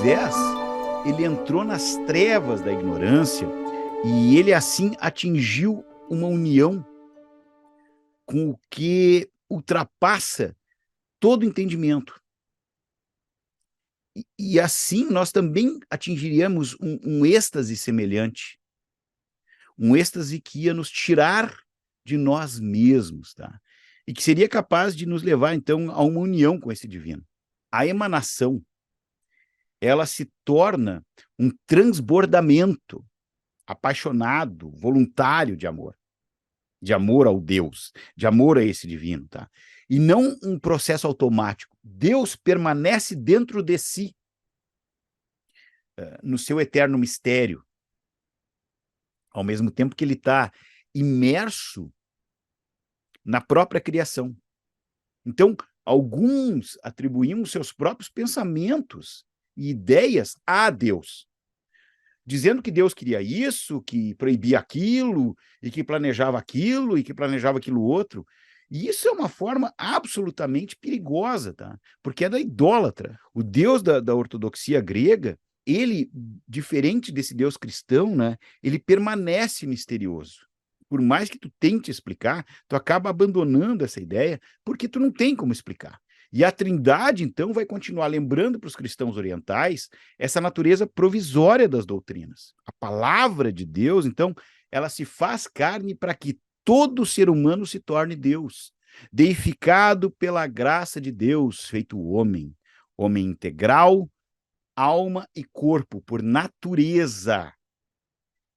Moisés, ele entrou nas trevas da ignorância e ele assim atingiu uma união com o que ultrapassa todo entendimento. E assim nós também atingiríamos um êxtase semelhante, um êxtase que ia nos tirar de nós mesmos, tá? E que seria capaz de nos levar, então, a uma união com esse divino. A emanação, ela se torna um transbordamento apaixonado, voluntário de amor ao Deus, de amor a esse divino, tá? E não um processo automático. Deus permanece dentro de si, no seu eterno mistério, ao mesmo tempo que ele está imerso na própria criação. Então, alguns atribuíam seus próprios pensamentos e ideias a Deus, dizendo que Deus queria isso, que proibia aquilo, e que planejava aquilo, e que planejava aquilo outro. E isso é uma forma absolutamente perigosa, tá? Porque é da idólatra. O Deus da ortodoxia grega, ele, diferente desse Deus cristão, né, ele permanece misterioso. Por mais que tu tente explicar, tu acaba abandonando essa ideia, porque tu não tem como explicar. E a Trindade, então, vai continuar lembrando para os cristãos orientais essa natureza provisória das doutrinas. A palavra de Deus, então, ela se faz carne para que todo ser humano se torne Deus, deificado pela graça de Deus, feito homem, homem integral, alma e corpo, por natureza.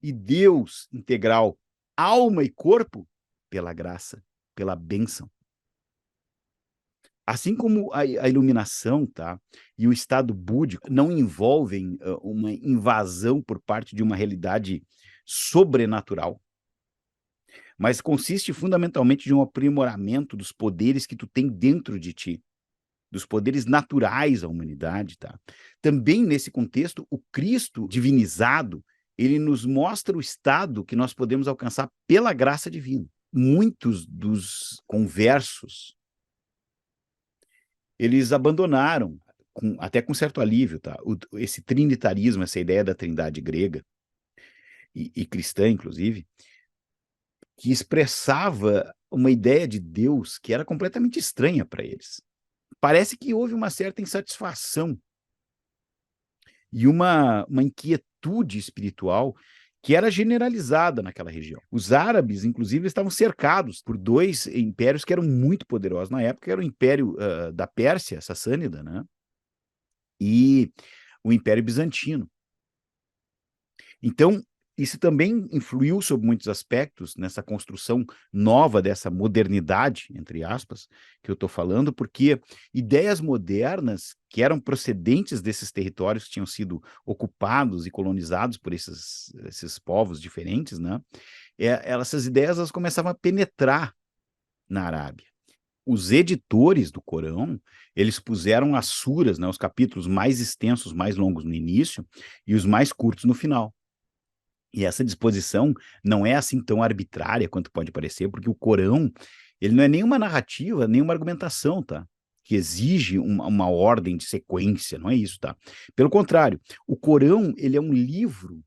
E Deus integral, alma e corpo, pela graça, pela bênção. Assim como a iluminação, tá, e o estado búdico não envolvem uma invasão por parte de uma realidade sobrenatural, mas consiste fundamentalmente de um aprimoramento dos poderes que tu tem dentro de ti, dos poderes naturais à humanidade, tá? Também nesse contexto, o Cristo divinizado, ele nos mostra o estado que nós podemos alcançar pela graça divina. Muitos dos conversos eles abandonaram, até com certo alívio, tá? Esse trinitarismo, essa ideia da trindade grega e cristã, inclusive, que expressava uma ideia de Deus que era completamente estranha para eles. Parece que houve uma certa insatisfação e uma inquietude espiritual que era generalizada naquela região. Os árabes, inclusive, estavam cercados por dois impérios que eram muito poderosos na época, que era o Império da Pérsia, Sassânida, né? E o Império Bizantino. Então, isso também influiu sobre muitos aspectos nessa construção nova dessa modernidade, entre aspas, que eu estou falando, porque ideias modernas que eram procedentes desses territórios que tinham sido ocupados e colonizados por esses povos diferentes, né? Essas ideias elas começavam a penetrar na Arábia. Os editores do Corão, eles puseram as suras, né, os capítulos mais extensos, mais longos no início, e os mais curtos no final. E essa disposição não é assim tão arbitrária quanto pode parecer, porque o Corão, ele não é nenhuma narrativa, nem uma argumentação, tá? Que exige uma ordem de sequência, não é isso, tá? Pelo contrário, o Corão, ele é um livro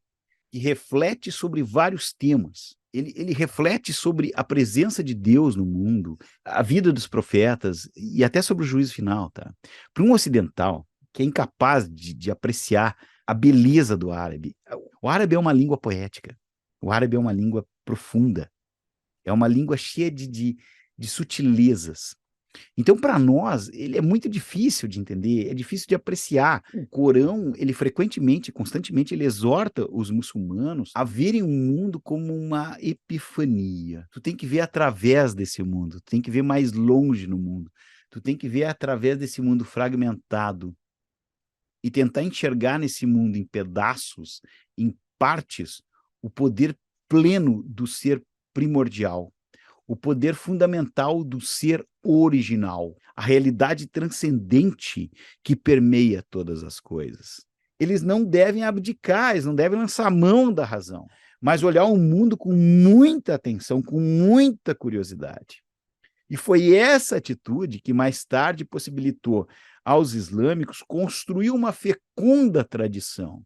que reflete sobre vários temas. Ele reflete sobre a presença de Deus no mundo, a vida dos profetas e até sobre o juízo final, tá? Para um ocidental que é incapaz de apreciar a beleza do árabe, o árabe é uma língua poética, o árabe é uma língua profunda, é uma língua cheia de sutilezas. Então, para nós, ele é muito difícil de entender, é difícil de apreciar. O Corão, ele frequentemente, constantemente, ele exorta os muçulmanos a verem o mundo como uma epifania. Tu tem que ver através desse mundo, tu tem que ver mais longe no mundo, tu tem que ver através desse mundo fragmentado e tentar enxergar nesse mundo em pedaços, em partes, o poder pleno do ser primordial, o poder fundamental do ser original, a realidade transcendente que permeia todas as coisas. Eles não devem abdicar, eles não devem lançar a mão da razão, mas olhar o mundo com muita atenção, com muita curiosidade. E foi essa atitude que mais tarde possibilitou aos islâmicos construir uma fecunda tradição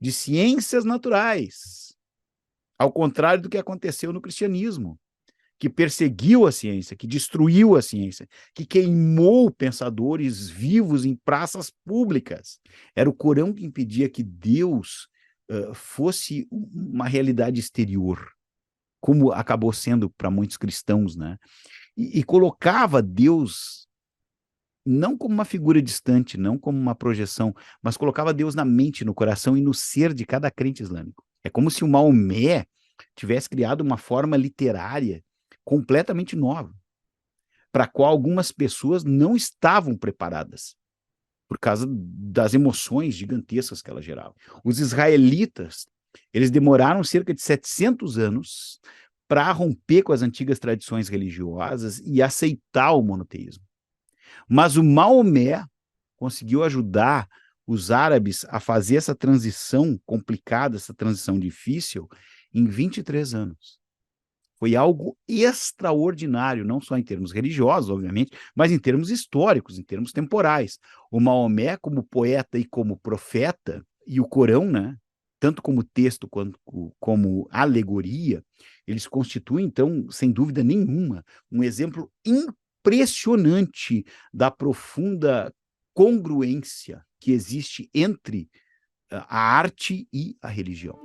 de ciências naturais, ao contrário do que aconteceu no cristianismo, que perseguiu a ciência, que destruiu a ciência, que queimou pensadores vivos em praças públicas. Era o Corão que impedia que Deus fosse uma realidade exterior, como acabou sendo para muitos cristãos, né? E colocava Deus não como uma figura distante, não como uma projeção, mas colocava Deus na mente, no coração e no ser de cada crente islâmico. É como se o Maomé tivesse criado uma forma literária completamente nova, para a qual algumas pessoas não estavam preparadas, por causa das emoções gigantescas que ela gerava. Os israelitas, eles demoraram cerca de 700 anos para romper com as antigas tradições religiosas e aceitar o monoteísmo. Mas o Maomé conseguiu ajudar os árabes a fazer essa transição complicada, essa transição difícil, em 23 anos. Foi algo extraordinário, não só em termos religiosos, obviamente, mas em termos históricos, em termos temporais. O Maomé, como poeta e como profeta, e o Corão, né, tanto como texto quanto como alegoria, eles constituem, então, sem dúvida nenhuma, um exemplo impressionante da profunda congruência que existe entre a arte e a religião.